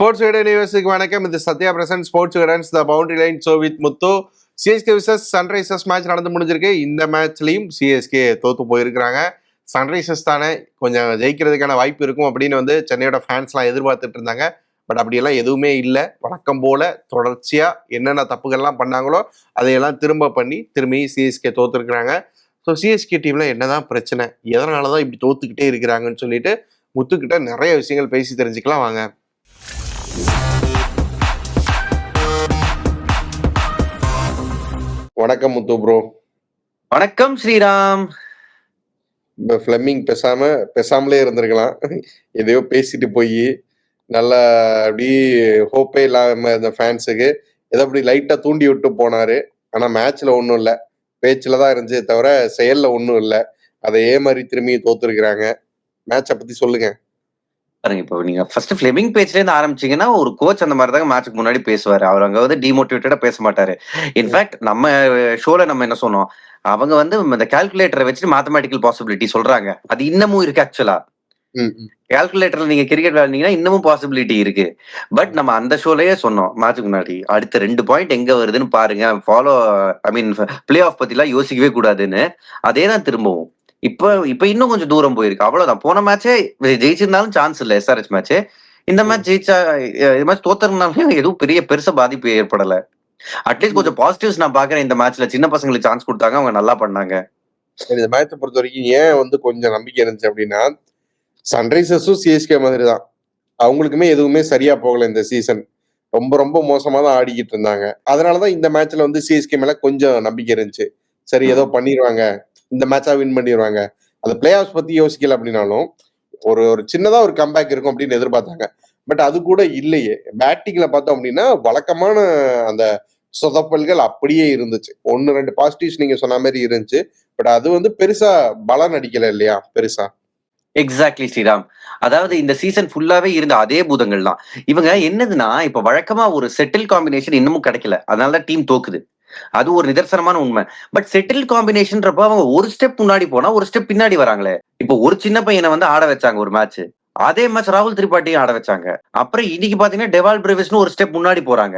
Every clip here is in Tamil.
ஸ்போர்ட்ஸ் கைடன் யூனிவர்ஸுக்கு வணக்கம். இது Sathya present sports guidance the boundary line show with Muthu. CSK versus Sunrisers match நடந்து முடிஞ்சிருக்கு. இந்த மேட்ச்லையும் சிஎஸ்கே தோத்து போயிருக்கிறாங்க. சன்ரைசர்ஸ் தானே கொஞ்சம் ஜெயிக்கிறதுக்கான வாய்ப்பு இருக்கும் அப்படின்னு சென்னையோட ஃபேன்ஸ்லாம் எதிர்பார்த்துட்டு இருந்தாங்க. பட் அப்படியெல்லாம் எதுவுமே இல்லை. வழக்கம் போல தொடர்ச்சியாக என்னென்ன தப்புகள்லாம் பண்ணாங்களோ அதையெல்லாம் திரும்பி சிஎஸ்கே தோத்துருக்குறாங்க. ஸோ சிஎஸ்கே டீமில் என்னதான் பிரச்சனை, எதனால தான் இப்படி தோத்துக்கிட்டே இருக்கிறாங்கன்னு சொல்லிட்டு முத்துக்கிட்ட நிறைய விஷயங்கள் பேசி தெரிஞ்சுக்கலாம் வாங்க. வணக்கம் முத்து ப்ரோ. வணக்கம் ஸ்ரீராம். ஃபிளமிங் பேசாமலே இருந்திருக்கலாம். எதையோ பேசிட்டு போய் நல்லா அப்படி ஹோப்பே இல்லாம இந்த ஃபேன்ஸுக்கு ஏதோ அப்படி லைட்டா தூண்டி விட்டு போனாரு. ஆனா மேட்ச்ல ஒன்றும் இல்லை, பேச்சுல தான் இருந்துச்சு தவிர செயல்ல ஒன்றும் இல்லை. அதே மாதிரி திரும்பி தோத்துருக்குறாங்க. மேட்சை பத்தி சொல்லுங்க. பாருங்க, இப்போ நீங்க ஃபர்ஸ்ட் ஃபிளமிங் பேஜ்ல இருந்து ஆரம்பிச்சீங்கன்னா ஒரு கோச் அந்த மாதிரி தான் மேட்சுக்கு முன்னாடி பேசுவாரு. அவர் அங்க டிமோட்டிவேட்டடா பேச மாட்டாரு. இன்ஃபேக்ட் நம்ம ஷோல நம்ம என்ன சொன்னோம், அவங்க இந்த கால்குலேட்டரை வச்சு மேத்தமேட்டிக்கல் பாசிபிலிட்டி சொல்றாங்க. அது இன்னமும் இருக்கு. ஆக்சுவலா கால்குலேட்டர்ல நீங்க கிரிக்கெட் விளையாடுனீங்கன்னா இன்னமும் பாசிபிலிட்டி இருக்கு. பட் நம்ம அந்த ஷோலயே சொன்னோம் மேட்சுக்கு முன்னாடி, அடுத்த 2 பாயிண்ட் எங்க வருதுன்னு பாருங்க, பிளே ஆஃப் பத்தி எல்லாம் யோசிக்கவே கூடாதுன்னு. அதே தான் திரும்பவும் இப்ப இன்னும் கொஞ்சம் தூரம் போயிருக்கு. அவ்வளவுதான். போன மேட்சே ஜெயிச்சிருந்தாலும் சான்ஸ் இல்ல. எஸ்ஆர்எச் மேட்ச் இந்த மேட்ச் ஜெயிச்சா, இது மேட்ச் தோத்துறதுனாலும் எதுவும் பெருசா பாதிப்பு ஏற்படல. அட்லீஸ்ட் கொஞ்சம் பாசிட்டிவ்ஸ் நான் பாக்குறேன் இந்த மேட்ச்ல. சின்ன பசங்களுக்கு சான்ஸ் கொடுத்தாங்க, அவங்க நல்லா பண்ணாங்க. இந்த மேட்சை பொறுத்த வரைக்கும் ஏன் கொஞ்சம் நம்பிக்கை இருந்துச்சு அப்படின்னா, சன்ரைசர்ஸும் சிஎஸ்கே மாதிரி தான். அவங்களுக்குமே எதுவுமே சரியா போகல இந்த சீசன். ரொம்ப ரொம்ப மோசமா தான் ஆடிக்கிட்டு இருந்தாங்க. அதனாலதான் இந்த மேட்ச்ல சிஎஸ்கே மேல கொஞ்சம் நம்பிக்கை இருந்துச்சு. சரி, ஏதோ பண்ணிடுவாங்க, இந்த மேட்சா வின் பண்ணிடுவாங்க. அந்த பிளே ஆஃப்ஸ் பத்தி யோசிக்கல அப்படின்னாலும் ஒரு சின்னதா ஒரு கம்பேக் இருக்கும் அப்படின்னு எதிர்பார்த்தாங்க. பட் அது கூட இல்லையே. பேட்டிங்ல பார்த்தோம் அப்படின்னா வழக்கமான அந்த சொதப்பல்கள் அப்படியே இருந்துச்சு. 1-2 பாசிட்டிவ்ஸ் நீங்க சொன்ன மாதிரி இருந்துச்சு. பட் அது பெருசா பலன் அடிக்கல இல்லையா பெருசா. எக்ஸாக்ட்லி ஸ்ரீராம். அதாவது இந்த சீசன் ஃபுல்லாவே இருந்த அதே பூதங்கள் தான். இவங்க என்னதுன்னா, இப்ப வழக்கமா ஒரு செட்டில் காம்பினேஷன் இன்னமும் கிடைக்கல. அதனாலதான் டீம் தோக்குது. அது ஒரு நிதர்சனமான உண்மை. பட் செட்டில் காம்பினேஷன்றப்ப அவங்க ஒரு ஸ்டெப் முன்னாடி போனா ஒரு ஸ்டெப் பின்னாடி வராங்களே. இப்போ ஒரு சின்ன பையனை ஆட வச்சாங்க ஒரு மேட்ச். அதே மேட்ச் ராகுல் திரிபாட்டியும் ஆட வச்சாங்க. அப்புறம் இன்னைக்கு பாத்தீங்கன்னா டெவால் பிரேவிஸ்னு ஒரு ஸ்டெப் முன்னாடி போறாங்க,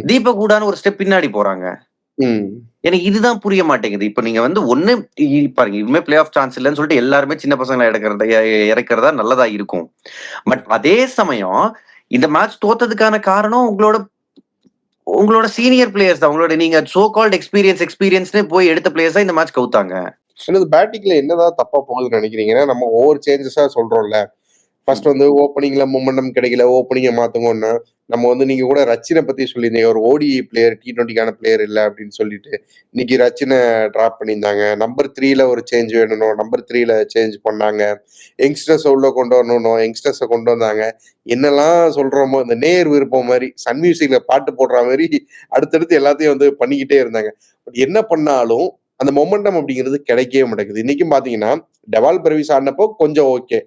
தீபக் ஹூடான்னு ஒரு ஸ்டெப் பின்னாடி போறாங்க. எனக்கு இதுதான் புரிய மாட்டேங்குது. இப்ப நீங்க ஒண்ணு பாருங்க, இனிமே பிளே ஆஃப் சான்ஸ் இல்லைன்னு சொல்லிட்டு எல்லாருமே சின்ன பசங்களை இறக்குறதா நல்லதா இருக்கும். பட் அதே சமயம் இந்த மேட்ச் தோத்ததுக்கான காரணம் உங்களோட சீனியர் பிளேயர்ஸ் தான். உங்களோட நீங்க சோ கால்ட் எக்ஸ்பீரியன்ஸ்னு போய் எடுத்த பிளேயர்ஸ் தான் இந்த மேட்ச் கவுத்தாங்க. பேட்டிங்ல என்னதான் தப்பா போகுதுன்னு நினைக்கிறீங்கன்னா, நம்ம ஓவர் சேஞ்சஸா சொல்றோம்ல. ஃபர்ஸ்ட் ஓப்பனிங்ல மொமெண்டம் கிடைக்கல, ஓப்பனிங்கை மாத்துங்கன்னு. நம்ம நீங்க கூட ரச்சினை பத்தி சொல்லியிருந்தீங்க, ஒரு ஓடி பிளேயர், T20க்கான பிளேயர் இல்லை அப்படின்னு சொல்லிட்டு. இன்னைக்கு ரச்சினை டிராப் பண்ணியிருந்தாங்க. நம்பர் 3ல ஒரு சேஞ்ச் வேணும், நம்பர் 3ல சேஞ்ச் பண்ணாங்க. யங்ஸ்டர்ஸை உள்ள கொண்டு வரணும், யங்ஸ்டர்ஸை கொண்டு வந்தாங்க. என்னெல்லாம் சொல்றோமோ, இந்த நேர் விருப்பம் மாதிரி சன் மியூசிக்ல பாட்டு போடுற மாதிரி அடுத்தடுத்து எல்லாத்தையும் பண்ணிக்கிட்டே இருந்தாங்க. பட் என்ன பண்ணாலும் அந்த மொமெண்டம் அப்படிங்கிறது கிடைக்கவே மாட்டேங்குது. இன்னைக்கும் பாத்தீங்கன்னா டெவால் பிரவிஸ் ஆடினப்போ கொஞ்சம் ஓகே,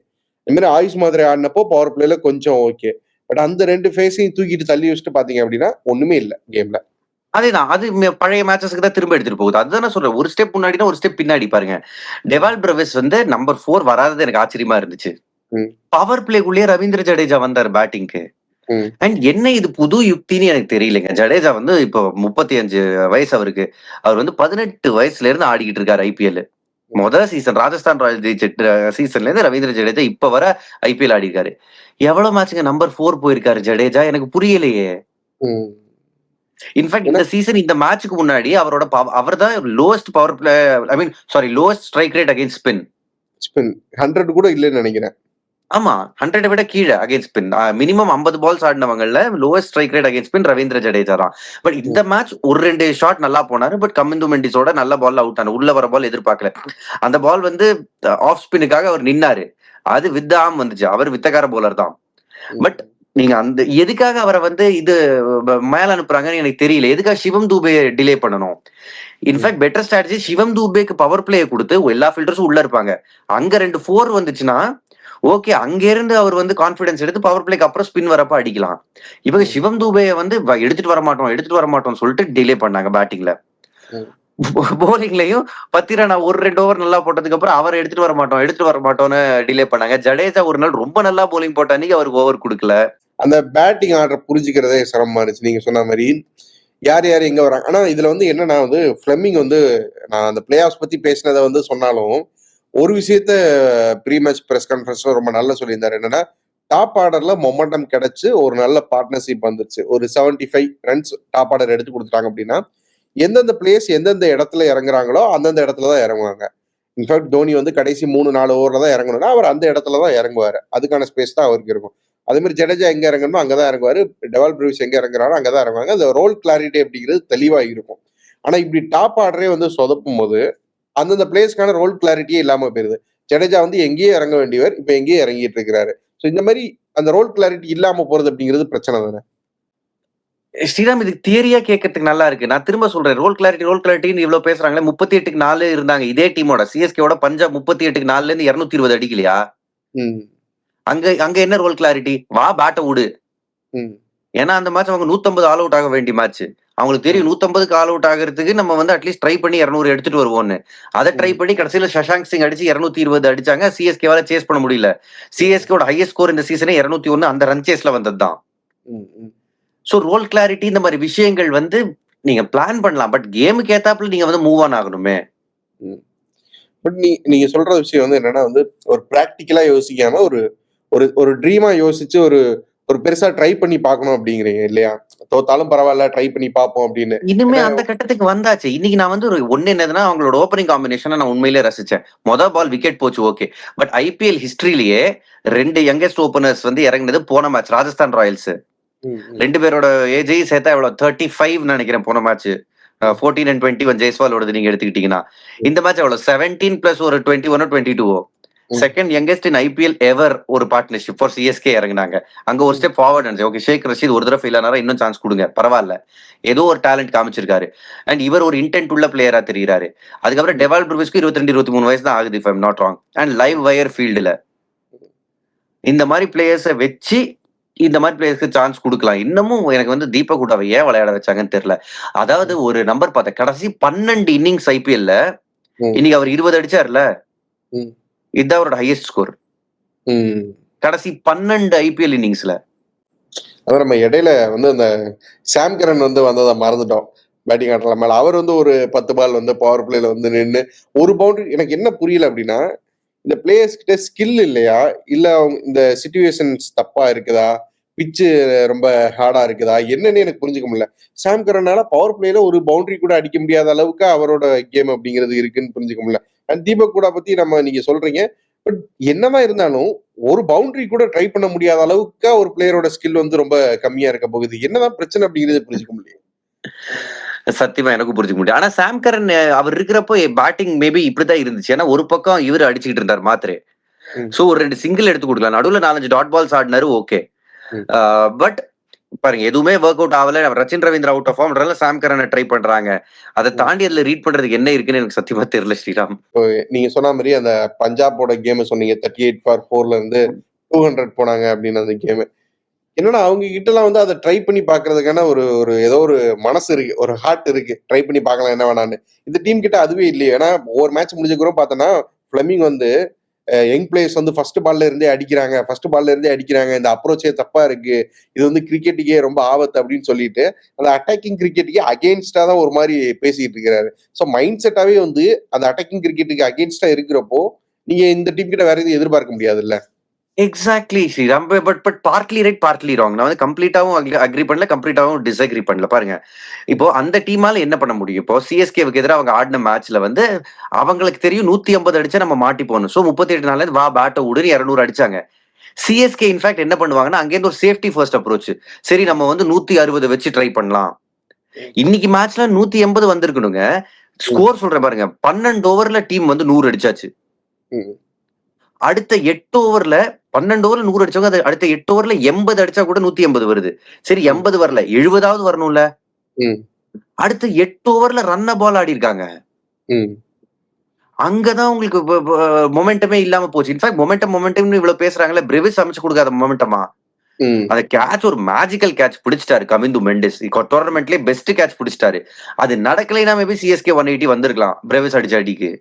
இந்த மாதிரி ஆயுஷ் மாதிரி ஆடினப்போ பவர் பிளேல கொஞ்சம் ஓகே. பட் அந்த 2 ஃபேஸையும் தூக்கிட்டு தள்ளி வச்சுட்டு பாத்தீங்க அப்படின்னா ஒண்ணுமே இல்லை கேம்ல. அதேதான். அது பழைய மேட்சஸ்க்கு தான் திரும்ப எடுத்துட்டு போகுது. அதுதான் சொல்றேன், ஒரு ஸ்டெப் முன்னாடினா ஒரு ஸ்டெப் பின்னாடி பாருங்க. டெவால் பிரவிஸ் நம்பர் 4 வராதது எனக்கு ஆச்சரியமா இருந்துச்சு. பவர் பிளேக்குள்ளேயே ரவீந்திர ஜடேஜா வந்தார் பேட்டிங்க்கு. அண்ட் என்ன இது புது யுக்தின்னு எனக்கு தெரியலைங்க. ஜடேஜா இப்போ 35 வயசு அவருக்கு. அவர் 18 வயசுல இருந்து ஆடிக்கிட்டு இருக்காரு ஐபிஎல். முதல் சீசன் ராஜஸ்தான் ராயல் ஜெயிச்ச சீசன்ல இருந்து ரவீந்திர ஜடேஜா இப்ப வர ஐபிஎல் ஆடிருக்காரு. எவ்வளவு மேட்சுங்க நம்பர் 4 போயிருக்காரு ஜடேஜா? எனக்கு புரியலையே. இன்ஃபேக்ட் இந்த சீசன் இந்த மேட்சுக்கு முன்னாடி அவர் தான் lowest power play, lowest strike rate against spin 100 கூட இல்லைன்னு நினைக்கிறேன். ஆமா, 100 விட கீழே அகைன்ஸ்ட் ஸ்பின். மினிமம் 50 பால்ஸ் ஆடினவங்கல lowest strike rate against spin Ravindra Jadeja தான். பட் இந்த மேட்ச் ஒரு 2 ஷாட் நல்லா போனாரு. பட் கமிந்து மெண்டிஸோட நல்ல பால் அவுட் ஆன, உள்ள வர பால் எதிர்பார்க்கல. அந்த பால் ஆஃப் ஸ்பின்னுக்காக அவர் நின்னாரு. அது வித் ஆம் வந்துச்சு. அவர் வித்தகார போலர் தான். பட் நீங்க எதுக்காக அவரை இது மேல அனுப்புறாங்கன்னு எனக்கு தெரியல. எதுக்காக சிவம் தூபே டிலே பண்ணணும்? இன்ஃபேக்ட் பெட்டர் ஸ்ட்ராட்டஜி சிவம் தூபேக்கு பவர் பிளே கொடுத்து எல்லா ஃபீல்டர்ஸும் உள்ள இருப்பாங்க. அங்க 2 4 வந்துச்சுன்னா ஓகே, அங்க இருந்து அவர் கான்பிடன்ஸ் எடுத்து பவர் பிளேக்கு அப்புறம் ஸ்பின் வரப்ப அடிக்கலாம். இவங்க சிவம் தூபையை எடுத்துட்டு வர மாட்டோம் சொல்லிட்டு டிலே பண்ணாங்க பேட்டிங்ல. போலிங்லயும் 10 ரன் ஒரு 2 ஓவர் நல்லா போட்டதுக்கு அப்புறம் அவர் எடுத்துட்டு வர மாட்டோம்னு டிலே பண்ணாங்க. ஜடேஜா ஒரு நாள் ரொம்ப நல்லா போலிங் போட்ட அன்னைக்கு அவருக்கு ஓவர் கொடுக்கல. அந்த பேட்டிங் ஆர்டர் புரிஞ்சுக்கிறதே சிரமமா இருந்துச்சு. நீங்க சொன்ன மாரி. யார் யார் எங்க வராங்க. ஆனா இதுல வந்து என்னன்னா வந்து ஃப்ளெமிங் வந்து நான் அந்த பிளே ஆஃப்ஸ் பத்தி பேசினத வந்து சொன்னாலும், ஒரு விஷயத்த ப்ரீ மேட்ச் பிரஸ் கான்ஃபரன்ஸ்ல ரொம்ப நல்லா சொல்லியிருந்தாரு. என்னன்னா, டாப் ஆர்டர்ல மொமெண்டம் கிடைச்சு ஒரு நல்ல பார்ட்னர்ஷிப் வந்துருச்சு. ஒரு 75 ரன்ஸ் டாப் ஆர்டர் எடுத்து குடுத்துட்டாங்க அப்டின்னா, எந்தெந்த பிளேயர்ஸ் எந்தெந்த இடத்துல இறங்குறாங்களோ, அந்தந்த இடத்துல தான் இறங்குவாங்க. இன்ஃபாக்ட் தோனி வந்து கடைசி 3, 4 ஓவர்ல தான் இறங்கணும்னா, அவர் அந்த இடத்துல தான் இறங்குவாரு. அதுக்கான ஸ்பேஸ் தான் அவருக்கு இருக்கும். அதே மாரி ஜடேஜா எங்க இறங்கணுமோ அங்க தான் இறங்குவாரு. டெவால் பிரூவிஸ் எங்க இறங்குறாரோ அங்க தான் இறங்குவாங்க. அந்த ரோல் கிளாரிட்டி அப்படிங்கிறது தெளிவா இருக்கும். ஆனா இப்படி டாப் ஆர்டரே வந்து சொதப்பும்போது, அந்தந்த பிளேயர்ஸ்க்கான ரோல் கிளாரிட்டியே இல்லாம போயிருது. ஜடேஜா வந்து எங்கேயோ இறங்க வேண்டியவர், இப்ப எங்கேயோ இறங்கிட்டு இருக்கிறாரு. ஸோ இந்த மாரி அந்த ரோல் கிளாரிட்டி இல்லாம போறது அப்படிங்கிறது பிரச்சனை தானே. ஸ்ரீராம் இதுக்கு தியரியா கேட்கறதுக்கு நல்லா இருக்கு. நான் திரும்ப சொல்றேன். ரோல் கிளாரிட்டின்னு இவ்ளோ பேசுறாங்களே 38க்கு 4 இருந்தாங்க. இதே டீமோட சிஎஸ்கேவோட பஞ்சாப் 38க்கு 4ல இருந்து 220 அடிக்கலையா? ம். அங்க அங்க என்ன ரோல் கிளாரிட்டி? வா பேட்ட உடு. ம். ஏன்னா அந்த மேட்ச் அவங்க 150 ஆல் அவுட் ஆக வேண்டிய மேட்ச். அவங்களுக்கு தெரியும் ம். 150க்கு ஆல் அவுட் ஆகுறதுக்கு நம்ம வந்து அட்லீஸ்ட் ட்ரை பண்ணி 200 எடுத்துட்டு வருவோம்னு. அத ட்ரை ம். பண்ணி கடைசியில சஷாங்க் சிங் அடிச்சு 220 அடிச்சாங்க. சிஎஸ்கேவால சேஸ் பண்ண முடியல. ம். சிஎஸ்கேவோட ஹையஸ்ட் ஸ்கோர் இந்த சீசனே 201 அந்த ரன் சேஸ்ல வந்ததுதான். ம். ம். சோ ரோல் கிளாரிட்டி இந்த மாதிரி விஷயங்கள் வந்து நீங்க பிளான் பண்ணலாம். பட் கேமுக்கு ஏத்தாப்புல நீங்க வந்து மூவ் ஆன் ஆகணுமே. ம். பட் நீங்க சொல்ற விஷயம் வந்து என்னன்னா வந்து, ஒரு பிராக்டிகலா யோசிக்காம ஒரு ஒரு ஒரு ட்ரீமா யோசிச்சு ஒரு ஒரு பெருசா ட்ரை பண்ணி பார்க்கணும் அப்படிங்கிறீங்க இல்லையா? தோத்தாலும் பரவால்ல ட்ரை பண்ணி பார்ப்போம் அப்படின்னு. இனிமே ஏன்னா அந்த கட்டத்துக்கு வந்தாச்சு. இன்னைக்கு நான் வந்து ஒரு ஒண்ணு என்னதுன்னா, அவங்களோட ஓப்பனிங் காம்பினேஷன நான் உண்மையிலேயே ரசிச்சேன். பால் விக்கெட் போச்சு ஓகே. பட் ஐபிஎல் ஹிஸ்டரியிலேயே 2 யங்கஸ்ட் ஓப்பனர்ஸ் வந்து இறங்குனது போன மேட்ச் ராஜஸ்தான் ராயல்ஸ். ம். ம். 2 பேரோட ஏஜையும் சேர்த்தா எவ்வளவு 35 நினைக்கிறேன் போன மேட்ச். ம். 14 and 21 ஜெய்ஸ்வாலோடது நீங்க எடுத்துக்கிட்டீங்கன்னா. ம். இந்த மேட்ச் எவ்வளவு 17 பிளஸ் ஒரு 21 22 ம். செகண்ட் யங்கஸ்ட் இன் ஐபிஎல் எவர் ஒரு பார்ட்னர்ஷிப் ஃபார் சிஎஸ்கே இறங்குனாங்க. அங்க ஒரு ம். ஸ்டெப் ஃபார்வர்ட் இருந்துச்சு. ஓகே ஷேக் ரஷீத் ஒரு தடவை ஃபெயில் ஆனாரா இன்னும் சான்ஸ் கொடுங்க. பரவாயில்ல. ஏதோ ஒரு டேலண்ட் காமிச்சிருக்காரு. அண்ட் இவர் ஒரு இன்டென்ட் உள்ள பிளேயரா தெரியுறாரு. அதுக்கப்புறம் ம். டெவால் ப்ரூவிஸ்க்கு 22 23 வயசு தான் ஆகுது if I'm not wrong. And live wire ஃபீல்டுல இந்த மாதிரி பிளேயர்ஸை வச்சு இந்த மாதிரி பிளேயர்ஸ்க்கு சான்ஸ் கொடுக்கலாம். இன்னமும் எனக்கு வந்து தீபக் ஹூடாவை ஏன் விளையாட வச்சாங்கன்னு தெரியல. அதாவது ம். ஒரு நம்பர் பார்த்தேன். கடைசி 12 இன்னிங்ஸ் ஐபிஎல்ல ம். இன்னைக்கு அவர் 20 அடிச்சார்ல. ம். இதுதான் அவரோட ஹையஸ்ட் ஸ்கோர். ம். கடைசி 12 ஐபிஎல் இன்னிங்ஸ்ல. அதான் நம்ம இடையில வந்து அந்த சாம் கரன் வந்து வந்தத மறந்துட்டோம். பேட்டிங் ஆடுற மேல. அவர் வந்து ஒரு 10 பால் வந்து பவர் பிளேல வந்து நின்னு, ஒரு பவுண்டரி எனக்கு என்ன புரியல அப்டின்னா, இந்த பிளேயர்ஸ் கிட்ட ஸ்கில் இல்லையா? இல்ல அவங்க இந்த சிச்சுவேஷன்ஸ் தப்பா இருக்குதா? பிட்ச் ரொம்ப ஹார்டா இருக்குதா? என்னன்னு எனக்கு புரிஞ்சுக்க முடியல. சாம் கரனால பவர் பிளேல ஒரு பவுண்டரி கூட அடிக்க முடியாத அளவுக்கு அவரோட கேம் அப்டிங்கிறது இருக்குன்னு புரிஞ்சுக்க முடியல. அண்ட் தீபக் கூட பத்தி நீங்க சொல்றீங்க. பட் என்னதான் இருந்தாலும், ஒரு பவுண்டரி கூட ட்ரை பண்ண முடியாத அளவுக்கா ஒரு பிளேயரோட ஸ்கில் வந்து ரொம்ப கம்மியா இருக்க போகுது. என்னதான் பிரச்சனை அப்டிங்கிறத புரிஞ்சுக்க முடியல. சத்தியமா எனக்கும் புரிஞ்சுக்க முடியும். ஆனா சாம் கரன் அவர் இருக்கிறப்போ பேட்டிங் மேபி இப்படிதான் இருந்துச்சு. ஏன்னா ஒரு பக்கம் இவரு அடிச்சுக்கிட்டு இருந்தார் மாத்திரை. ம். சோ ஒரு 2 சிங்கிள் எடுத்து கொடுக்கலாம். நடுவுல 4 5 டாட் பால்ஸ் ஆடினாரு ஓகே. ம். பட் பாருங்க எதுவுமே ஒர்க் அவுட் ஆகல. ரச்சின் ரவீந்திரா அவுட் ஆஃப் ஃபார்ம்ன்றதால சாம் கரனை ட்ரை பண்றாங்க. அதை ம். தாண்டி அதுல ரீட் பண்றதுக்கு என்ன இருக்குன்னு எனக்கு சத்தியமா தெரியல ஸ்ரீராம். இப்போ நீங்க சொன்ன மாரி அந்த பஞ்சாபோட கேம சொன்னீங்க. 38 ஃபார் 4ல இருந்து 200 போனாங்க அப்டின்னு அந்த கேமு. என்னன்னா அவங்க கிட்டலாம் வந்து அத ட்ரை பண்ணி பார்க்கறதுக்கான ஒரு ஒரு ஏதோ ஒரு மனசு இருக்கு. ஒரு ஹார்ட் இருக்கு. ட்ரை பண்ணி பார்க்கலாம் என்ன வேணான்னு. இந்த டீம் கிட்ட அதுவே இல்லையே. ஏன்னா ஒவ்வொரு மேட்ச் முடிஞ்சதுக்கப்புறம் பார்த்தோன்னா, ஃப்ளெமிங் வந்து யங் பிளேயர்ஸ் வந்து ஃபர்ஸ்ட் பால்ல இருந்தே அடிக்கிறாங்க. இந்த அப்ரோச்சே தப்பா இருக்கு. இது வந்து கிரிக்கெட்டுக்கே ரொம்ப ஆபத்து அப்படின்னு சொல்லிட்டு, அந்த அட்டாக்கிங் கிரிக்கெட்டுக்கே அகைன்ஸ்டா தான் ஒரு மாரி பேசிட்டு இருக்கிறாரு. ஸோ மைண்ட் செட்டாவே வந்து அந்த அட்டாக்கிங் கிரிக்கெட்டுக்கு அகைன்ஸ்டா இருக்கிறப்போ, நீங்க இந்த டீம் கிட்ட வேற எதுவும் எதிர்பார்க்க முடியாதுல்ல. Exactly Sriram. But partly right partly wrong. நான் வந்து கம்ப்ளீட்டாவும் அக்ரி பண்ணல, கம்ப்ளீட்டாவும் டிஸ்அக்ரி பண்ணல. பாருங்க இப்போ அந்த டீமால என்ன பண்ண முடியும்? இப்போ சிஎஸ்கேவுக்கு எதிராக அவங்க ஆடின மேட்ச்ல வந்து அவங்களுக்கு தெரியும் 150 அடிச்சா நம்ம மாட்டி போகணும். சோ 38 நாள்ல வா பேட்ட உடுன்னு 200 அடிச்சாங்க. சிஎஸ்கே இன்ஃபேக்ட் என்ன பண்ணுவாங்கன்னா அங்கேருந்து ஒரு சேஃப்டி ஃபர்ஸ்ட் அப்ரோச். சரி நம்ம வந்து 160 வச்சு ட்ரை பண்ணலாம். இன்னைக்கு மேட்ச்ல 180 வந்திருக்கணுங்க. ம். ஸ்கோர் சொல்றேன் பாருங்க. 12 ஓவர்ல டீம் வந்து 100 அடிச்சாச்சு. ம். அடுத்த 8 ஓவர்ல 12 ஓவர்ல 100 அடிச்சவங்க அது அடுத்த 8 ஓவர்ல 80 அடிச்சா கூட 180 வருது. சரி ம். 80 வரல. 70வது வரணும்ல. ம். அடுத்த 8 ஓவர்ல ரன்ன பால் ஆடி இருக்காங்க. ம். அங்கதான் உங்களுக்கு மொமெண்டமே இல்லாம போச்சு. இன்ஃபாக்ட் மொமெண்டம்னு இவ்வளவு பேசுறாங்கல்ல. பிரெவிஸ் அமைச்சு கொடுக்காத மொமெண்டமா? ம். அந்த கேட்ச் ஒரு மேஜிக்கல் கேட்ச் பிடிச்சிட்டாரு கவிந்து மெண்டிஸ். டோர்னமெண்ட்லயே பெஸ்ட் கேட்ச் பிடிச்சிட்டாரு. அது நடக்கலைன்னா மேபி சிஎஸ்கே 180 வந்திருக்கலாம். பிரெவிஸ் அடிச்ச அடிக்கு.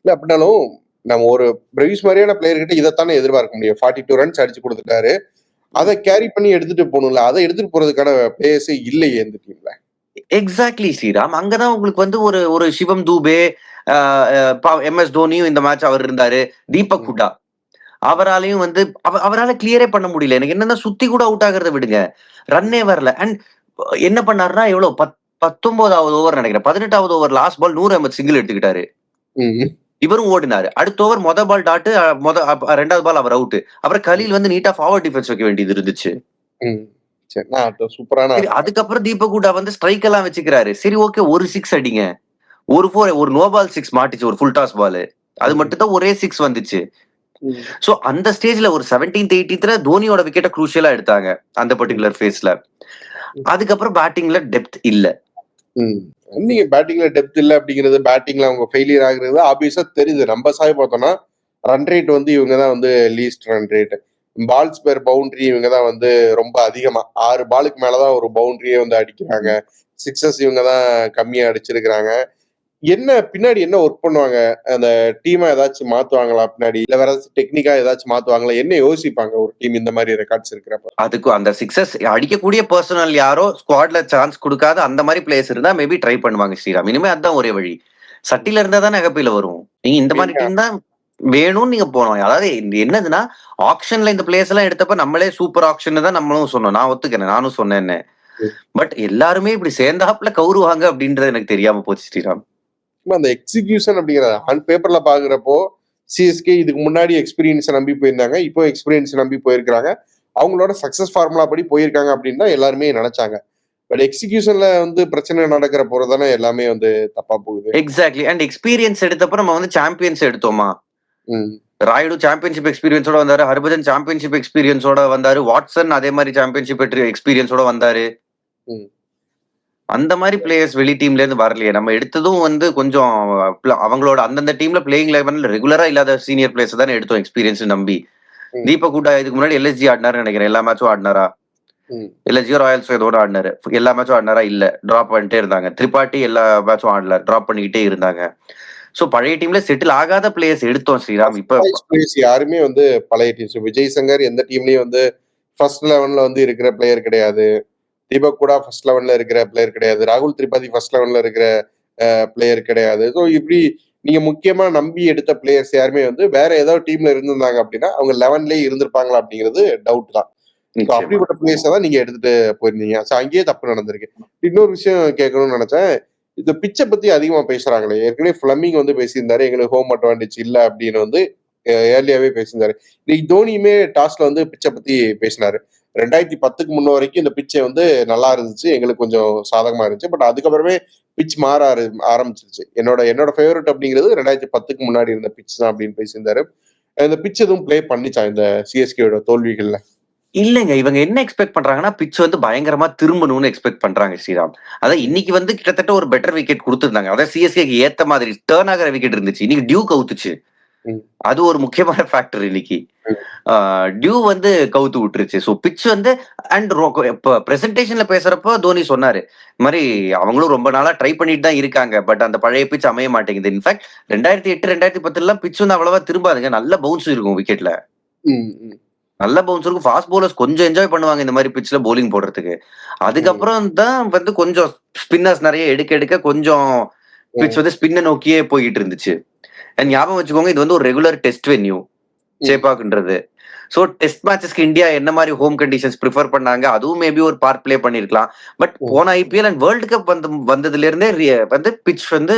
இல்ல அப்படின்னாலும், நம்ம ஒரு பிரவிஸ் மாரியான பிளேயர் கிட்ட இதத்தானே எதிர்பார்க்க முடியும். 42 ரன்ஸ் அடிச்சு குடுத்துட்டாரு. அதை கேரி பண்ணி எடுத்துட்டு போகணும்ல. அதை எடுத்துட்டு போறதுக்கான பிளேயர்ஸே இல்லையே இந்த டீம்ல. எக்ஸாக்ட்லி ஸ்ரீராம். அங்கதான் உங்களுக்கு வந்து ஒரு ஒரு சிவம் தூபே, எம்எஸ் தோனியும் இந்த மேட்ச் அவர் இருந்தாரு. தீபக் ம். ஹுடா அவராலையும் வந்து அவரால கிளியரே பண்ண முடியல. எனக்கு என்னன்னா சுத்தி கூட அவுட் ஆகுறத விடுங்க. ரன்னே வரல. அண்ட் என்ன பண்ணாருன்னா எவ்வளவு 19வது ஓவர் நினைக்கிறேன். 18வது over last ball 100 Ahmed single எடுத்துக்கிட்டாரு. ம். இவரும் ஓடினாரு. அடுத்த ஓவர் பால் டாட், 2வது பால் அவர் அவுட். அப்புறம் கலீல் வந்து நீட்டா ஃபார்வர்ட் டிஃபென்ஸ் வைக்க வேண்டியது இருந்துச்சு. ம். சரி. சூப்பரான சரி, ஆட்டம். அதுக்கப்புறம் தீபக் ஹூடா வந்து ஸ்ட்ரைக் எல்லாம் வச்சுக்கிறாரு. சரி, ஓகே, ஒரு 6 அடிங்க. ஒரு 4, ஒரு நோ பால் 6 மாட்டுச்சு, ஒரு ஃபுல் டாஸ் பால். அது ம். மட்டும் தான் ஒரே 6 வந்துச்சு. ம். சோ அந்த ஸ்டேஜ்ல ஒரு 17th 18th தோனியோட விக்கெட்ட குரூஷியலா எடுத்தாங்க அந்த ம். பர்டிகுலர் ஃபேஸ்ல. ம். அதுக்கப்புறம் பேட்டிங்ல டெப்த் இல்ல. ம். நீங்க பேட்டிங்ல டெப்த் இல்ல அப்படிங்கிறது, பேட்டிங்ல அவங்க ஃபெயிலியர் ஆகுறது ஆப்வியஸா தெரியுது. நம்ம சாய் பார்த்தோம்னா, ரன் ரேட் வந்து இவங்க தான் வந்து least run rate. Balls per boundary இவங்க தான் வந்து ரொம்ப அதிகமா. 6 பாலுக்கு மேல தான் ஒரு பவுண்டரியே வந்து அடிக்கிறாங்க. சிக்ஸஸ் இவங்க தான் கம்மியா அடிச்சிருக்கிறாங்க. பின்னாடி என்ன ஒர்க் பண்ணுவாங்க? அந்த டீம ஏதாச்சும் மாத்துவாங்களா பின்னாடி? இல்ல வேற ஏதாச்சும் டெக்னிக்கா ஏதாச்சும் மாத்துவாங்களா? என்ன யோசிப்பாங்க ஒரு டீம் இந்த மாரி ரெக்கார்ட்ஸ் இருக்கிறப்ப? அதுக்கு அந்த சிக்ஸஸ் அடிக்கக்கூடிய பர்சனல் யாரோ ஸ்குவாட்ல சான்ஸ் குடுக்காத அந்த மாரி பிளேயர்ஸ் இருந்தா மேபி ட்ரை பண்ணுவாங்க ஸ்ரீராம். இனிமே அதான் ஒரே வழி. சட்டில இருந்தா தானே அகப்பையில வரும். நீங்க இந்த மாரி மெயினா டீம் தான் வேணும்னு நீங்க போனோம். அதாவது என்னதுன்னா, ஆக்ஷன்ல இந்த பிளேயர்ஸ் எல்லாம் எடுத்தப்ப நம்மளே சூப்பர் ஆக்ஷன்னு தான் நம்மளும் சொன்னோம். நான் ஒத்துக்கிறேன். நானும் சொன்னேன்னு. ம். பட் எல்லாருமே இப்படி சேர்ந்தாப்ல கவுருவாங்க அப்படின்றது எனக்கு தெரியாம போச்சு ஸ்ரீராம். அந்த எக்ஸிகியூஷன் அப்படிங்கிறது ஆன் பேப்பர்ல பாக்குறப்போ, சிஎஸ்கே இதுக்கு முன்னாடி எக்ஸ்பீரியன்ஸ நம்பி போயிருந்தாங்க. இப்போ எக்ஸ்பீரியன்ஸ் நம்பி போயிருக்காங்க. அவங்களோட சக்சஸ் ஃபார்முலா படி போயிருக்காங்க அப்படின்னு தான் எல்லாருமே நெனச்சாங்க. பட் எக்ஸிகியூஷன்ல வந்து பிரச்சனை நடக்கிற போறது தானே எல்லாமே வந்து தப்பா போகுது. எக்ஸாக்ட்லி. அண்ட் எக்ஸ்பீரியன்ஸ் எடுத்தப்ப நம்ம வந்து சாம்பியன்ஸ் எடுத்தோமா? ம். ராயுடு சாம்பியன்ஷிப் எக்ஸ்பீரியன்ஸோட வந்தாரு. ஹர்பஜன் சாம்பியன்ஷிப் எக்ஸ்பீரியன்ஸோட வந்தாரு. வாட்சன் அதே மாரி சாம்பியன்ஷிப் எக்ஸ்பீரியன்ஸோட வந்தாரு. ம். அந்த மாரி பிளேயர்ஸ் வெளி டீம்ல இருந்து வரலையே. நம்ம எடுத்ததும் வந்து கொஞ்சம் அவங்களோட அந்தந்த டீம்ல பிளேயிங் 11ல ரெகுலரா இல்லாத சீனியர் பிளேயர்ஸ் தானே எடுத்தோம் எக்ஸ்பீரியன்ஸ் நம்பி. ம். தீபக் ஹூடா இதுக்கு முன்னாடி எல்எஸ்ஜி ஆடினாருன்னு நினைக்கிறேன். எல்லா மேட்சும் ஆடினாரா? ம். எல்எஸ்ஜியோ ராயல்ஸோ ஏதோ ஒண்ணு ஆடினாரு. எல்லா மேட்சும் ஆடினாரா? இல்ல. டிராப் பண்ணிட்டே இருந்தாங்க. திரிபாட்டி எல்லா மேட்சும் ஆடல. டிராப் பண்ணிக்கிட்டே இருந்தாங்க. சோ பழைய டீம்ல செட்டில் ஆகாத பிளேயர்ஸ் எடுத்தோம் ஸ்ரீராம். ஃபர்ஸ்ட் இப்ப சாய்ஸ் பிளேயர்ஸ் யாருமே வந்து பழைய டீம்ஸ். விஜய் சங்கர் எந்த டீம்லயும் வந்து ஃபர்ஸ்ட் 11ல வந்து இருக்கிற பிளேயர் கிடையாது. தீபக் கூட ஃபர்ஸ்ட் 11ல இருக்கிற பிளேயர் கிடையாது. ராகுல் திரிபாதி ஃபர்ஸ்ட் 11ல இருக்கிற பிளேயர் கிடையாது. ஸோ இப்படி நீங்க முக்கியமா நம்பி எடுத்த பிளேயர்ஸ் யாருமே வந்து வேற ஏதாவது டீம்ல இருந்திருந்தாங்க அப்படின்னா, அவங்க 11லயே இருந்திருப்பாங்களா அப்படிங்கிறது டவுட் தான். ஸோ நிச்சயமா. அப்படிப்பட்ட பிளேயர்ஸ தான் நீங்க எடுத்துட்டு போயிருந்தீங்க. ஸோ அங்கேயே தப்பு நடந்திருக்கு. இன்னொரு விஷயம் கேட்கணும்னு நெனச்சேன். இந்த பிட்ச பத்தி அதிகமா பேசுறாங்களே. ஏற்கனவே ஃபிளமிங் வந்து பேசியிருந்தாரு. எங்களுக்கு ஹோம் அட்வான்டேஜ் இல்ல அப்படின்னு வந்து ஏர்லியாவே பேசியிருந்தாரு. இன்னைக்கு தோனியுமே டாஸ்ல வந்து பிட்ச பத்தி பேசினாரு. 2010க்கு முன்ன வரைக்கும் இந்த பிட்ச் வந்து நல்லா இருந்துச்சு. எங்களுக்கு கொஞ்சம் சாதகமா இருந்துச்சு. பட் அதுக்கப்புறமே பிட்ச் மாற ஆரம்பிச்சிருச்சு. என்னோட என்னோட ஃபேவரைட் அப்படிங்கிறது 2010க்கு முன்னாடி இருந்த பிட்ச் தான் அப்படின்னு பேசியிருந்தாரு. இந்த பிட்ச் எதுவும் ப்ளே பண்ணிச்சா இந்த சிஎஸ்கேயோட தோல்விகள்ல? இல்லங்க. இவங்க என்ன எக்ஸ்பெக்ட் பண்றாங்கன்னா, பிட்ச் வந்து பயங்கரமா திரும்பணும்னு எக்ஸ்பெக்ட் பண்றாங்க ஸ்ரீராம். அதான் ம். இன்னைக்கு வந்து கிட்டத்தட்ட ஒரு பெட்டர் விக்கெட் குடுத்திருந்தாங்க. அதான் சிஎஸ்கேக்கு ஏத்த மாதிரி டர்ன் ஆகுற விக்கெட் இருந்துச்சு. இன்னைக்கு டியூ கவுத்துச்சு. ம். அது ஒரு முக்கியமான ஃபேக்டர் இன்னைக்கு. ம். டியூ வந்து கவுத்து விட்டுருச்சு. ஸோ பிட்ச் வந்து அண்ட் இப்ப பிரசன்டேஷன்ல பேசுறப்போ தோனி சொன்னாரு. இந்த மாரி அவங்களும் ரொம்ப நாளா ட்ரை பண்ணிட்டு தான் இருக்காங்க. பட் அந்த பழைய பிட்ச் அமைய மாட்டேங்குது. இன்ஃபாக்ட் 2008, 2010லாம் பிட்ச் வந்து அவ்வளவா திரும்பாதுங்க. நல்ல பவுன்ஸ் இருக்கும் விக்கெட்ல. ம். ம். நல்ல பவுன்ஸ் இருக்கும். ஃபாஸ்ட் பவுலர்ஸ் கொஞ்சம் என்ஜாய் பண்ணுவாங்க இந்த மாரி பிட்ச்ல பவுலிங் போடுறதுக்கு. ம். அதுக்கப்புறம் தான் வந்து கொஞ்சம் ஸ்பின்னர்ஸ் நெறைய எடுக்க எடுக்க கொஞ்சம் பிட்ச் ம். வந்து ஸ்பின்ன நோக்கியே போயிட்டு இருந்துச்சு. அண்ட் ஞாபகம் வச்சுக்கோங்க, இது வந்து ஒரு ரெகுலர் டெஸ்ட் வென்யூ ம். சேப்பாக்ன்றது. சோ டெஸ்ட் மேட்சஸ்க்கு இந்தியா என்ன மாரி ஹோம் கண்டிஷன்ஸ் பிரிஃபர் பண்ணாங்க, அதுவும் மேபி ஒரு பார்ட் ப்ளே பண்ணியிருக்கலாம். பட் ம். போன ஐபிஎல் அண்ட் வேர்ல்ட் கப் வந்ததுல இருந்தே வந்து பிட்ச் வந்து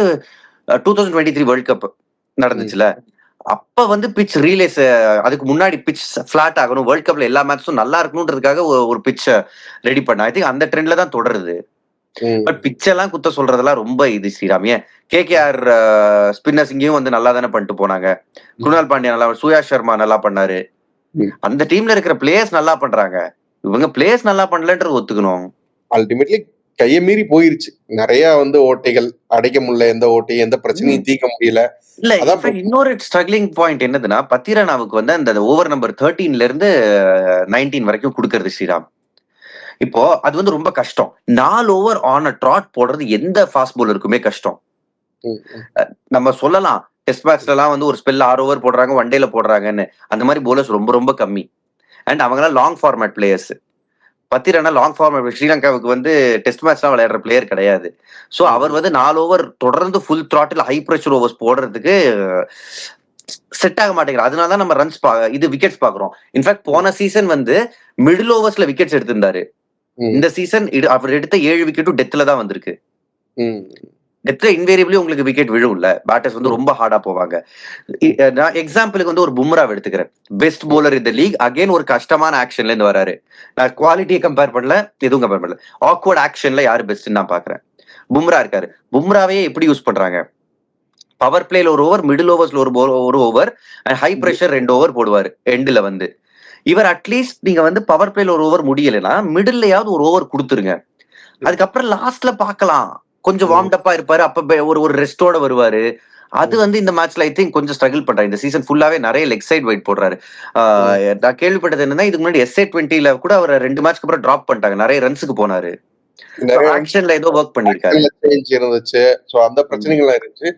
2023 வேர்ல்ட் கப் ம். நடந்துச்சுல. அப்ப வந்து பிட்ச் ரீலேஸ் அதுக்கு முன்னாடி பிட்ச் ஃபிளாட் ஆகணும். வேர்ல்ட் கப்ல எல்லா மேட்சும் நல்லா இருக்கணும்ன்றதுக்காக ஒரு பிட்ச ரெடி பண்ண. ஐ திங்க் அந்த ட்ரெண்ட்ல தான் தொடருது. பட் ம். பிட்ச் எல்லாம் குத்த சொல்றதெல்லாம் ரொம்ப இது ஸ்ரீராம். ஏன் கேகேஆர் ஸ்பின்னர்ஸ் இங்கேயும் வந்து நல்லா தானே பண்ணிட்டு போனாங்க. ம். குணால் பாண்டியா நல்லா, சூர்யா சர்மா நல்லா பண்ணாரு. ம். அந்த டீம்ல இருக்கிற பிளேயர்ஸ் நல்லா பண்றாங்க. இவங்க பிளேயர்ஸ் நல்லா பண்ணலன்றது ஒத்துக்கணும். அல்டிமேட்லி கைய மீறி போயிருச்சு. நெறைய வந்து ஓட்டைகள். அடைக்க முடியல எந்த ஓட்டையும், எந்த பிரச்சனையும் தீர்க்க முடியல. இல்ல, அதான் இன்ஃபாக்ட் இன்னொரு ஸ்ட்ரக்லிங் பாயிண்ட் என்னதுன்னா, பத்திரனாவுக்கு வந்து அந்த ஓவர் நம்பர் 13ல இருந்து 19 வரைக்கும் குடுக்கறது ஸ்ரீராம். இப்போ அது வந்து ரொம்ப கஷ்டம். 4 ஓவர் ஆன் அ ட்ராட் போடுறது எந்த ஃபாஸ்ட் பவுலருக்குமே கஷ்டம். ம். ம். நம்ம சொல்லலாம் டெஸ்ட் மேட்ச்லலாம் வந்து ஒரு ஸ்பெல் 6 ஓவர் போடுறாங்க, ஒன் டேல போடுறாங்கன்னு. அந்த மாரி பவுலர்ஸ் ரொம்ப ரொம்ப கம்மி. அண்ட் அவங்கலாம் long format players. Pathirana long format ஸ்ரீலங்காவுக்கு வந்து டெஸ்ட் மேட்ச்லாம் விளையாடுற பிளேயர் கிடையாது. ஸோ அவர் வந்து 4 ஓவர் தொடர்ந்து full throttle high pressure overs போடுறதுக்கு செட் ஆக மாட்டேங்குது. அதனால தான் நம்ம ரன்ஸ் இது விக்கெட்ஸ் பாக்குறோம். இன்ஃபேக்ட் போன சீசன் வந்து மிடில் ஓவர்ஸ்ல விக்கெட்ஸ் எடுத்திருந்தாரு. இந்த சீசன் அவர் எடுத்த 7 விக்கெட்டும் டெத்ல தான் வந்திருக்கு. டெத்ல இன்வேரியபிளி உங்களுக்கு விக்கெட் விழும்ல. பேட்டர்ஸ் வந்து ரொம்ப ஹார்டா போவாங்க. நான் எக்ஸாம்பிளுக்கு வந்து ஒரு பும்ராவை எடுத்துக்கிறேன். பெஸ்ட் போலர் இந்த லீக். அகைன் ஒரு கஷ்டமான ஆக்ஷன்ல இருந்து வராரு. நான் குவாலிட்டியை கம்பேர் பண்ணல, எதுவும் கம்பேர் பண்ணல. ஆக்வர்ட் ஆக்ஷன்ல யாரு பெஸ்ட் நான் பாக்குறேன். பும்ரா இருக்காரு. பும்ராவையே எப்படி யூஸ் பண்றாங்க? பவர் பிளேல ஒரு ஓவர், மிடில் ஓவர்ஸ்ல ஒரு over, and high pressure 2 over போடுவாரு எண்ட்ல வந்து. இவர் அட்லீஸ்ட் நீங்க வந்து பவர் பிளேல ஒரு ஓவர் முடியலன்னா மிடில்லையாவது ஒரு ஓவர் கொடுத்துருங்க. அதுக்கப்புறம் லாஸ்ட்ல பாக்கலாம். கொஞ்சம் வார்ம் அப்பா இருப்பாரு. அப்ப ஒரு ரெஸ்டோட வருவாரு. அது வந்து இந்த மேட்ச்ல ஐ திங்க் கொஞ்சம் ஸ்ட்ரகிள் பண்றாரு. இந்த சீசன் ஃபுல்லாவே நிறைய லெக் சைட் வைட் போடுறாரு. நான் கேள்விப்பட்டது என்னன்னா, இதுக்கு முன்னாடி SA20ல கூட அவர் 2 மேட்ச்க்கு அப்புறம் டிராப் பண்ணிட்டாங்க. நிறைய ரன்ஸுக்கு போனாரு. ஆக்ஷன்ல ஏதோ வொர்க் பண்ணிருக்காரு. இருந்துச்சு. சோ அந்த பிரச்சனைகள் இருந்துச்சு.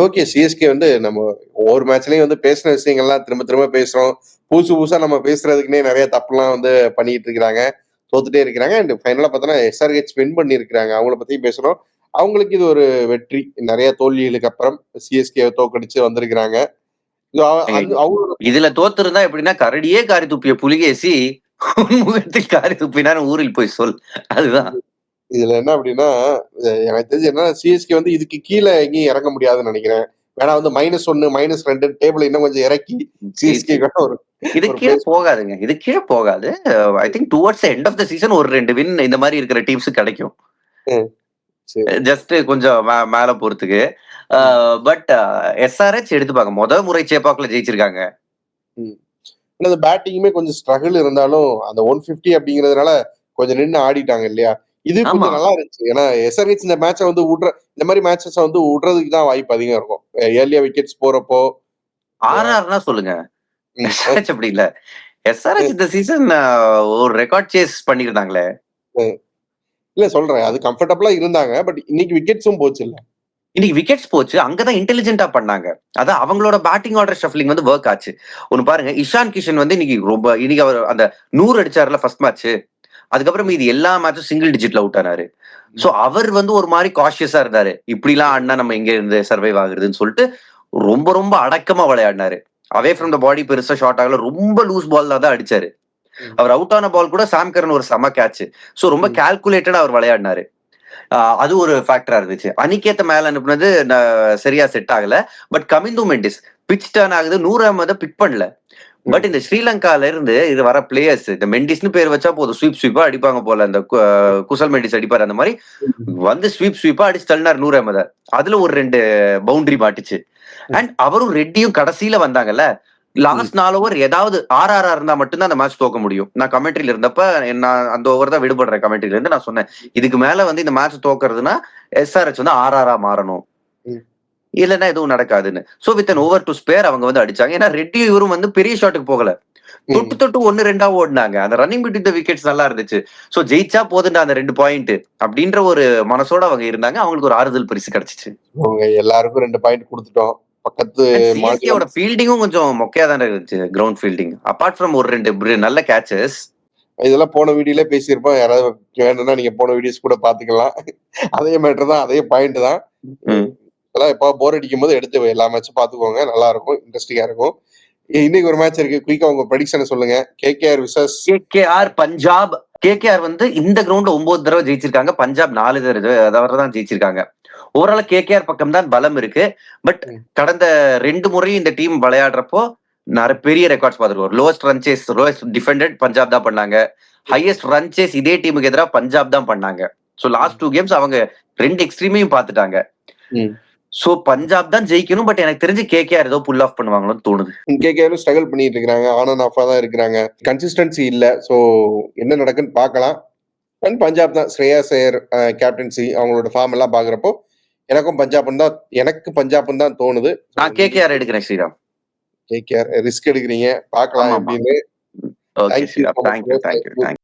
ஓகே, சிஎஸ்கே வந்து நம்ம ஒவ்வொரு மேட்ச்லயும் வந்து பேசின விஷயங்கள்லாம் திரும்ப திரும்ப பேசுறோம். புதுசா நம்ம பேசுறதுக்குன்னே நிறைய தப்புலாம் வந்து பண்ணிட்டு இருக்கிறாங்க, தோத்துட்டே இருக்கிறாங்க. அண்ட் ஃபைனலா பார்த்தோன்னா SRH வின் பண்ணி இருக்கிறாங்க. அவங்கள பத்தி பேசுறோம். அவங்களுக்கு இது ஒரு வெற்றி. நிறைய தோல்விகளுக்கு அப்புறம் சிஎஸ்கே தோக்கடிச்சு வந்திருக்கிறாங்க. இதுல தோத்து இருந்தா எப்படின்னா, கரடியே காரி துப்பிய புலிகேசி முகத்தில் காரி துப்பினான்னு ஊரில் போய் சொல். அதுதான் இதுல என்ன அப்படின்னா, எனக்கு தெரிஞ்சு என்ன, சிஎஸ்கே வந்து இதுக்கு கீழே எங்கேயும் இறங்க முடியாதுன்னு நினைக்கிறேன். வேணா வந்து -1 -2 டேபிள் இன்னும் கொஞ்சம் இறக்கி சிஎஸ்கே ஒரு இது கீழே போகாதுங்க. இது கீழே போகாது. I think towards end of the season ஒரு 2 வின் இந்த மாதிரி இருக்கிற டீம்ஸ் கிடைக்கும். ஜஸ்ட் கொஞ்சம் மேல போறதுக்கு. பட் SRH எடுத்துப்பாங்க. முதல் முறை சேப்பாக்குல ஜெயிச்சிருக்காங்க. பேட்டிங்குமே கொஞ்சம் ஸ்ட்ரகிள் இருந்தாலும் அந்த 150 அப்படிங்கிறதுனால கொஞ்சம் நின்று ஆடிட்டாங்க இல்லையா? இது கொஞ்சம் நல்லா இருந்துச்சு. ஏன்னா SRH இந்த மேட்சை வந்து இந்த மாதிரி மேட்சஸ் வந்து விடுறதுக்கு தான் வாய்ப்பு அதிகம் இருக்கும். ஏர்லியா விக்கெட்ஸ் போறப்போ. RRனா சொல்லுங்க. SRH அப்படி இல்ல. SRH இந்த சீசன் ஒரு ரெக்கார்ட் சேஸ் பண்ணிருந்தாங்களே. இல்ல சொல்றேன், அது கம்ஃபர்டபிளா இருந்தாங்க. பட் இன்னைக்கு விக்கெட்ஸும் போச்சு இல்ல. இன்னைக்கு விக்கெட்ஸ் போச்சு. அங்கதான் இன்டெலிஜென்ட்டா பண்ணாங்க. அதான் அவங்களோட பேட்டிங் ஆர்டர் ஷஃப்லிங் வந்து ஒர்க் ஆச்சு. ஒன்னு பாருங்க, இஷான் கிஷன் வந்து இன்னைக்கு அவர் அந்த 100 அடிச்சாருல ஃபர்ஸ்ட் மேட்ச். அதுக்கப்புறம் இது எல்லா மேட்சும் சிங்கிள் டிஜிட்ல அவுட் ஆனாரு. சோ அவர் வந்து ஒரு மாதிரி காஷியஸா இருந்தாரு. இப்படிலாம் ஆடினா நம்ம எங்க இருந்து சர்வைவ் ஆகுறதுன்னு சொல்லிட்டு ரொம்ப ரொம்ப அடக்கமா விளையாடினாரு. அவே ஃப்ரம் த பாடி பெருசா ஷார்ட் ஆகல. ரொம்ப லூஸ் பால் தான் அடிச்சாரு. அவர் அவுட் ஆன பால் கூட சாம் கரன் ஒரு செம கேட்ச். சோ ரொம்ப கால்குலேட்டடா அவர் விளையாடினாரு. அது ஒரு ஃபேக்டரா இருந்துச்சு. அனிகேத்த மேல அனுப்புனது சரியா செட் ஆகல. But Kamindu Mendis pitch turn ஆகுது. 100 அஹமத பிக் பண்ணல. பட் இந்த ஸ்ரீலங்கால இருந்து இது வர பிளேயர்ஸ், இந்த மெண்டிஸ்னு பேர் வச்சா போதும், ஸ்வீப்பா அடிப்பாங்க போல. இந்த குசல் மெண்டிஸ் அடிப்பாரு. அந்த மாதிரி வந்து ஸ்வீப்பா அடிச்சு தள்ளினார் 100 அஹமத. அதுல ஒரு 2 பவுண்டரி மாட்டுச்சு. அண்ட் அவரும் ரெட்டியும் கடைசியில வந்தாங்கல்ல. லாஸ்ட் 4 ஓவர் ஏதாவது RR இருந்தா மட்டும்தான் அந்த மேட்ச் தோக்க முடியும். நான் கமெண்ட்ரியில இருந்தப்ப நான் அந்த ஓவர் தான் விடுபடுறேன். கமெண்ட்ரியில இருந்து நான் சொன்னேன், இதுக்கு மேல வந்து இந்த மேட்ச் தோக்குறதுன்னா SRH வந்து RR மாறணும், இல்லன்னா எதுவும் நடக்காதுன்னு. So with an over to spare அவங்க வந்து அடிச்சாங்க. ஏன்னா ரெட்டி இவரும் வந்து பெரிய ஷாட்டுக்கு போகல. தொட்டு 1-2 ஓடினாங்க. அந்த ரன்னிங் பிட்வீன் தி விக்கெட்ஸ் நல்லா இருந்துச்சு. சோ ஜெயிச்சா போதுண்டா அந்த 2 பாயிண்ட் அப்படின்ற ஒரு மனசோட அவங்க இருந்தாங்க. அவங்களுக்கு ஒரு ஆறுதல் பரிசு கிடைச்சிச்சு. எல்லாருக்கும் 2 பாயிண்ட் கொடுத்துட்டோம். பக்கத்து சிஎஸ்கேவோட ஃபீல்டிங்கும் கொஞ்சம் மொக்கையா தான் இருந்துச்சு. கிரவுண்ட் ஃபீல்டிங் அபார்ட் ஃப்ரம் ஒரு 2 நல்ல கேட்சஸ். இதெல்லாம் போன வீடியோல பேசியிருப்போம். யாராவது வேணும்னா நீங்க போன வீடியோஸ் கூட பாத்துக்கலாம். அதே மேட்டர் தான், அதே பாயிண்ட் தான். இப்போ போர் அடிக்கும் போது எடுத்து எல்லா மேட்சும் பாத்துக்கோங்க. நல்லா இருக்கும், இன்ட்ரெஸ்டிங்கா இருக்கும். இன்னைக்கு ஒரு மேட்ச் இருக்கு. குயிக்கா உங்க ப்ரெடிக்ஷனை சொல்லுங்க. KKR பஞ்சாப். KKR வந்து இந்த கிரவுண்ட்ல 9 தடவை ஜெயிச்சிருக்காங்க. பஞ்சாப் 4 தடவை தான் ஜெயிச்சிருக்காங்க. ஓவரால் KKR பக்கம் தான் பலம் இருக்கு. பட் கடந்த 2 முறையும் இந்த டீம் விளையாடுறப்போ நிறைய பெரிய ரெக்கார்ட்ஸ் பார்த்துருக்கோம். Lowest run chase, lowest defended Punjab தான் பண்ணாங்க. ஹையஸ்ட் ரன் சேஸ் இதே டீமுக்கு எதிராக பஞ்சாப் தான் பண்ணாங்க. சோ லாஸ்ட் 2 கேம்ஸ் அவங்க 2 எக்ஸ்ட்ரீமையும் பார்த்துட்டாங்க. சோ பஞ்சாப் தான் ஜெயிக்கணும். பட் எனக்கு தெரிஞ்சு KKR ஏதோ புல் ஆஃப் பண்ணுவாங்களோன்னு தோணுது. KKR ஸ்ட்ரகிள் பண்ணிட்டு இருக்காங்க. ஆன் அண்ட் ஆஃபா தான் இருக்கிறாங்க. கன்சிஸ்டன்சி இல்ல. சோ என்ன நடக்குன்னு பார்க்கலாம். அண்ட் பஞ்சாப் தான் ஸ்ரேயாஸ் ஐயர் கேப்டன்சி அவங்களோட ஃபார்ம் எல்லாம் பாக்குறப்போ எனக்கு பஞ்சாப் தான் தோணுது. நான் KKR எடுக்கிறேன் ஸ்ரீராம். KKR ரிஸ்க் எடுக்கிறீங்க, பார்க்கலாம் அப்படின்னு. Okay Sriram, thank you.